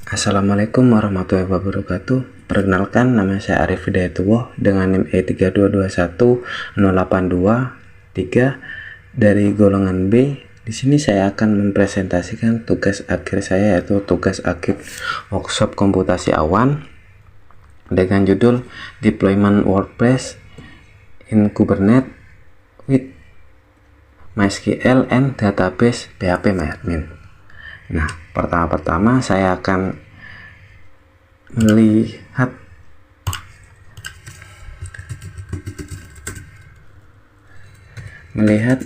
Assalamualaikum warahmatullahi wabarakatuh. Perkenalkan, nama saya Arif Hidayatullah dengan NIM E3221082-3 dari golongan B. Di sini saya akan mempresentasikan tugas akhir saya, yaitu tugas akhir workshop komputasi awan dengan judul Deployment WordPress in Kubernetes with MySQL and Database PHP-MyAdmin. Nah, pertama-tama saya akan melihat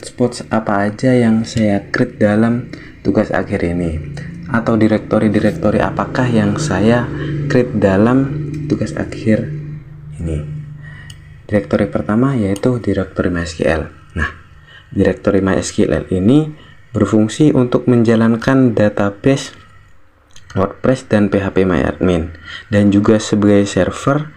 spots apa aja yang saya create dalam tugas akhir ini, atau direktori-direktori apakah yang saya create dalam tugas akhir ini. Direktori pertama yaitu direktori MySQL. Nah, direktori MySQL ini berfungsi untuk menjalankan database WordPress dan PHP-MyAdmin, dan juga sebagai server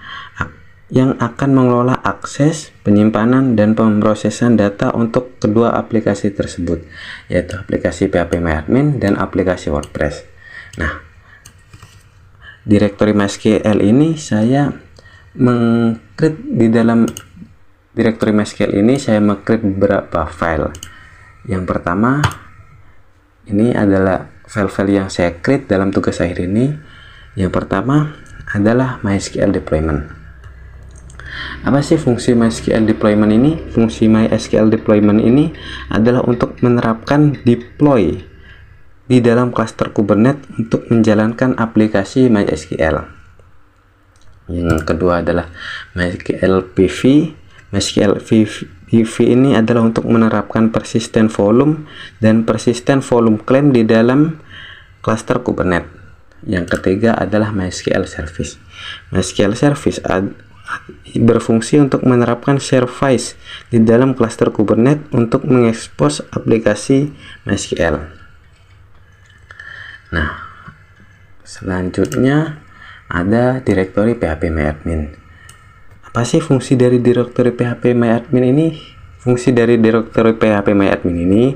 yang akan mengelola akses, penyimpanan, dan pemrosesan data untuk kedua aplikasi tersebut, yaitu aplikasi PHP-MyAdmin dan aplikasi WordPress. Nah, direktori MySQL ini saya meng-create di dalam direktori MySQL ini saya meng-create beberapa file. Yang pertama, ini adalah file-file yang saya create dalam tugas akhir ini. Yang pertama adalah MySQL deployment. Apa sih fungsi MySQL deployment ini? Fungsi MySQL deployment ini adalah untuk menerapkan deploy di dalam cluster Kubernetes untuk menjalankan aplikasi MySQL. Yang kedua adalah MySQL PV. MySQL PV ini adalah untuk menerapkan persistent volume dan persistent volume claim di dalam cluster Kubernetes. Yang ketiga adalah MySQL Service. MySQL Service berfungsi untuk menerapkan service di dalam cluster Kubernetes untuk mengekspos aplikasi MySQL. Nah, selanjutnya ada direktori PHP-MyAdmin. Apa sih fungsi dari direktori PHP-MyAdmin ini? Fungsi dari direktori PHP-MyAdmin ini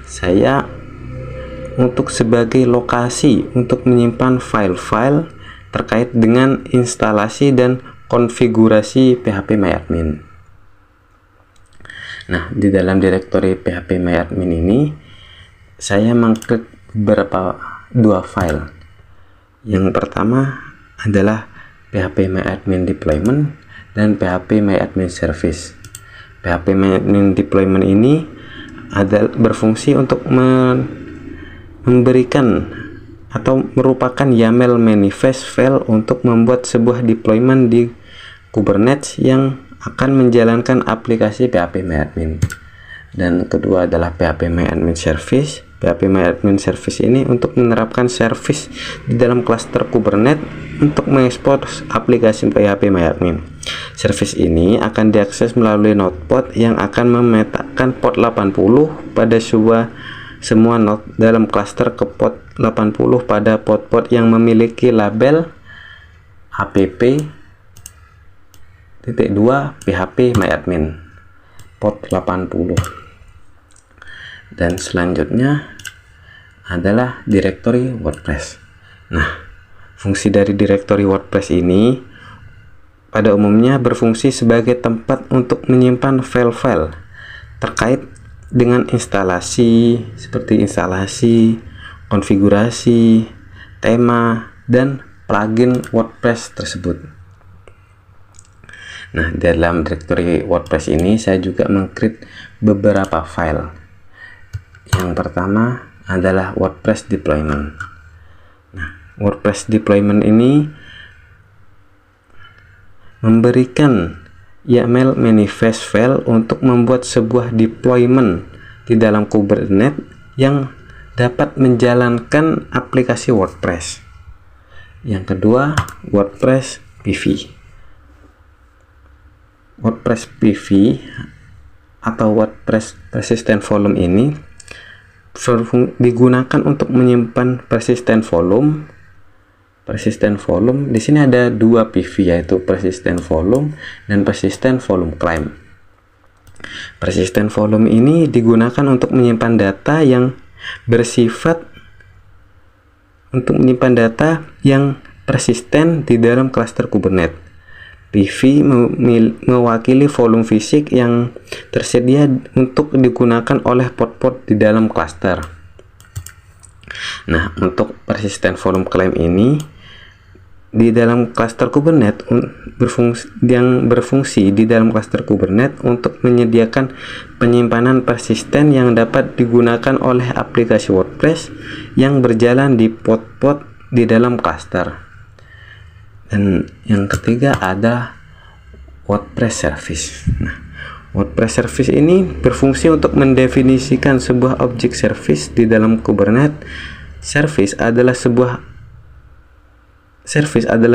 saya untuk sebagai lokasi untuk menyimpan file-file terkait dengan instalasi dan konfigurasi PHP-MyAdmin. Nah, di dalam direktori PHP-MyAdmin ini saya meng-create dua file. Yang pertama adalah PHP-MyAdmin deployment dan PHP-MyAdmin Service. PHP-MyAdmin deployment ini berfungsi untuk memberikan atau merupakan YAML manifest file untuk membuat sebuah deployment di Kubernetes yang akan menjalankan aplikasi PHP-MyAdmin. Dan kedua adalah PHP-MyAdmin Service. PHP-MyAdmin Service ini untuk menerapkan service di dalam cluster Kubernetes untuk mengekspos aplikasi PHP-MyAdmin. Service ini akan diakses melalui node pod yang akan memetakan port 80 pada semua node dalam cluster ke port 80 pada port-port yang memiliki label app.2 PHP-MyAdmin port 80. Dan selanjutnya adalah direktori WordPress. Nah, fungsi dari direktori WordPress ini pada umumnya berfungsi sebagai tempat untuk menyimpan file-file terkait dengan instalasi, seperti instalasi, konfigurasi, tema, dan plugin WordPress tersebut. Nah, dalam direktori WordPress ini saya juga meng-create beberapa file. Yang pertama adalah WordPress deployment. Nah, WordPress deployment ini memberikan YAML manifest file untuk membuat sebuah deployment di dalam Kubernetes yang dapat menjalankan aplikasi WordPress. Yang kedua, WordPress PV. WordPress PV atau WordPress Persistent Volume ini digunakan untuk menyimpan persistent volume. Di sini ada dua PV, yaitu persistent volume dan persistent volume claim. Persistent volume ini digunakan untuk menyimpan data yang bersifat untuk menyimpan data yang persisten di dalam klaster Kubernetes. PV mewakili volume fisik yang tersedia untuk digunakan oleh pod-pod di dalam klaster. Nah, untuk persisten volume claim ini di dalam klaster Kubernetes berfungsi di dalam klaster Kubernetes untuk menyediakan penyimpanan persisten yang dapat digunakan oleh aplikasi WordPress yang berjalan di pod-pod di dalam klaster. Dan yang ketiga ada WordPress Service. Nah, WordPress Service ini berfungsi untuk mendefinisikan sebuah objek service di dalam Kubernetes. Service adalah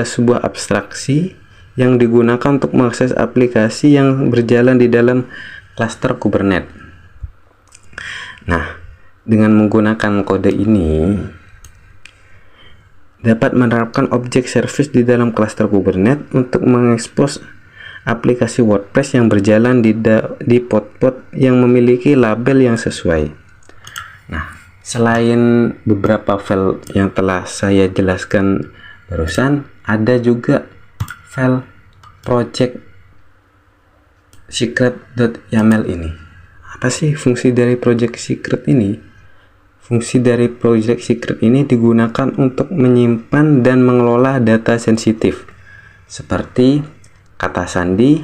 sebuah abstraksi yang digunakan untuk mengakses aplikasi yang berjalan di dalam klaster Kubernetes. Nah, dengan menggunakan kode ini dapat menerapkan objek service di dalam klaster Kubernetes untuk mengekspos aplikasi WordPress yang berjalan di pod-pod yang memiliki label yang sesuai. Nah, selain beberapa file yang telah saya jelaskan barusan, ada juga file project secret.yaml ini. Apa sih fungsi dari project secret ini? Fungsi dari project secret ini digunakan untuk menyimpan dan mengelola data sensitif seperti kata sandi,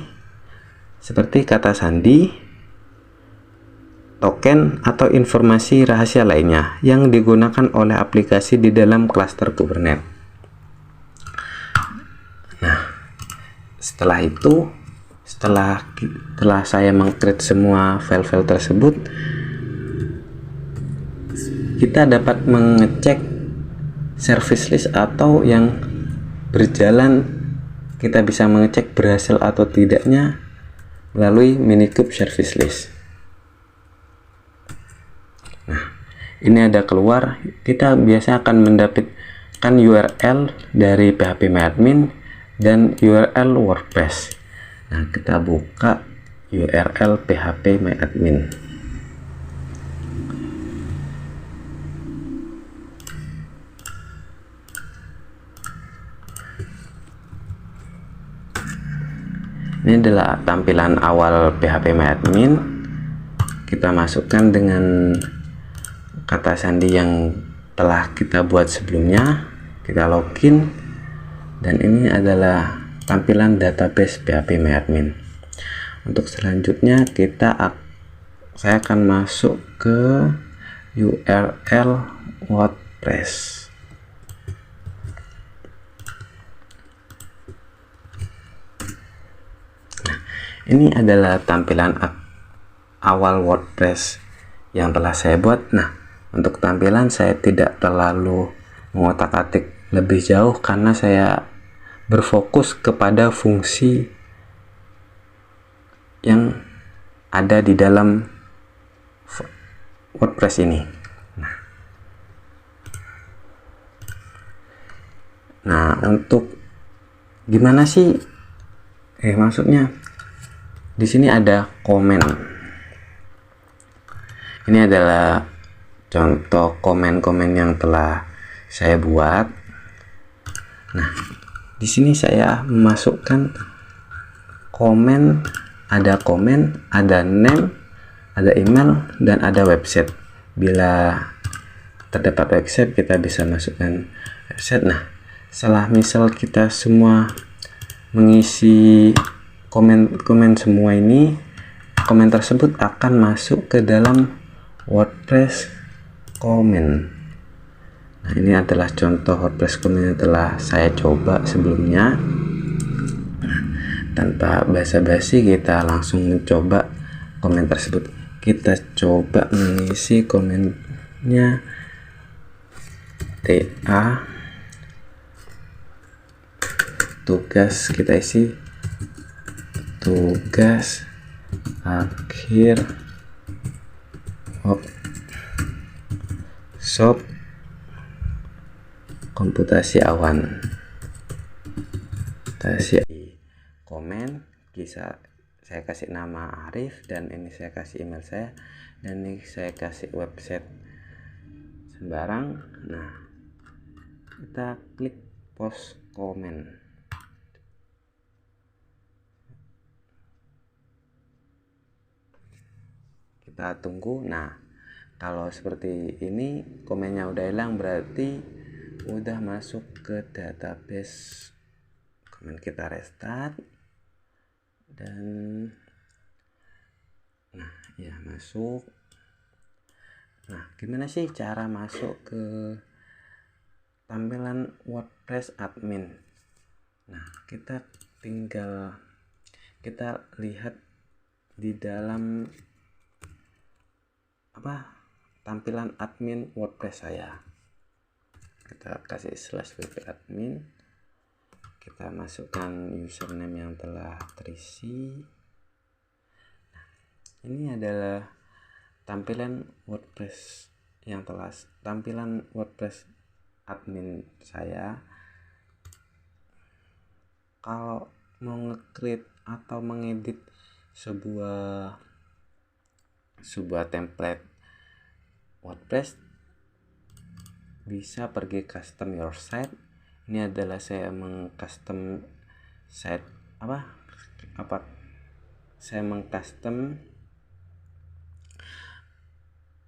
token atau informasi rahasia lainnya yang digunakan oleh aplikasi di dalam klaster Kubernetes. Nah, setelah saya meng-create semua file-file tersebut, kita dapat mengecek service list atau yang berjalan. Kita bisa mengecek berhasil atau tidaknya melalui Minikube service list. Nah, ini ada keluar. Kita biasanya akan mendapatkan URL dari phpMyAdmin dan URL WordPress. Nah, kita buka URL phpMyAdmin. Ini adalah tampilan awal phpMyAdmin. Kita masukkan dengan kata sandi yang telah kita buat sebelumnya. Kita login, dan ini adalah tampilan database phpMyAdmin. Untuk selanjutnya saya akan masuk ke URL WordPress. Ini adalah tampilan awal WordPress yang telah saya buat. Nah, untuk tampilan saya tidak terlalu mengotak-atik lebih jauh karena saya berfokus kepada fungsi yang ada di dalam WordPress ini. Nah, untuk gimana sih? Maksudnya di sini ada komen. Ini adalah contoh komen-komen yang telah saya buat. Nah, di sini saya memasukkan komen, ada name, ada email, dan ada website. Bila terdapat website, kita bisa masukkan website. Nah, setelah misal kita semua mengisi komen semua ini, komen tersebut akan masuk ke dalam WordPress komen. Nah, ini adalah contoh WordPress komen yang telah saya coba sebelumnya. Tanpa basa-basi, kita langsung mencoba komen tersebut. Kita coba mengisi komennya TA, tugas kita isi tugas akhir workshop komputasi awan. Komen saya kasih nama Arif, dan ini saya kasih email saya, dan ini saya kasih website sembarang. Nah, kita klik post comment. Kita tunggu. Nah, kalau seperti ini komennya udah hilang, berarti udah masuk ke database. Komen kita restart dan nah ya masuk. Nah, gimana sih cara masuk ke tampilan WordPress admin? Nah, kita lihat di dalam tampilan admin WordPress saya. Kita kasih /wp admin, kita masukkan username yang telah terisi. Nah, ini adalah tampilan WordPress admin saya. Kalau mau nge-create atau mengedit sebuah template WordPress, bisa pergi custom your site. Ini adalah saya mengcustom site saya mengcustom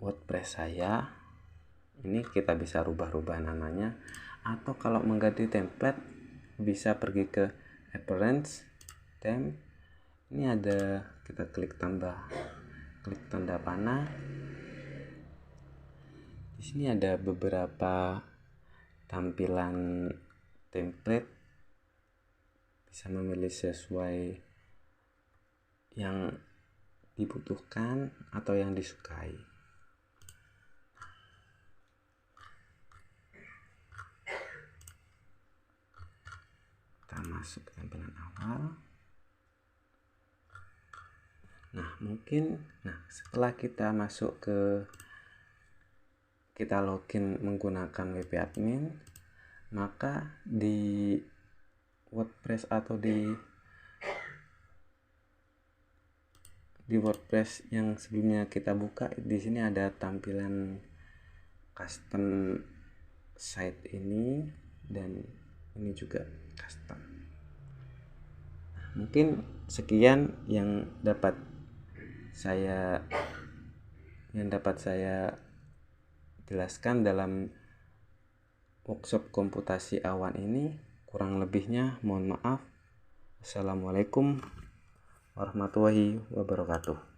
WordPress saya. Ini kita bisa rubah-rubah namanya, atau kalau mengganti template bisa pergi ke appearance theme. Ini ada, kita klik tanda panah. Di sini ada beberapa tampilan template, bisa memilih sesuai yang dibutuhkan atau yang disukai. Kita masuk ke tampilan awal. Setelah kita login menggunakan WP admin, maka di WordPress atau di WordPress yang sebelumnya kita buka, di sini ada tampilan custom site ini, dan ini juga custom. Mungkin sekian yang dapat saya jelaskan dalam workshop komputasi awan ini. Kurang lebihnya mohon maaf. Assalamualaikum warahmatullahi wabarakatuh.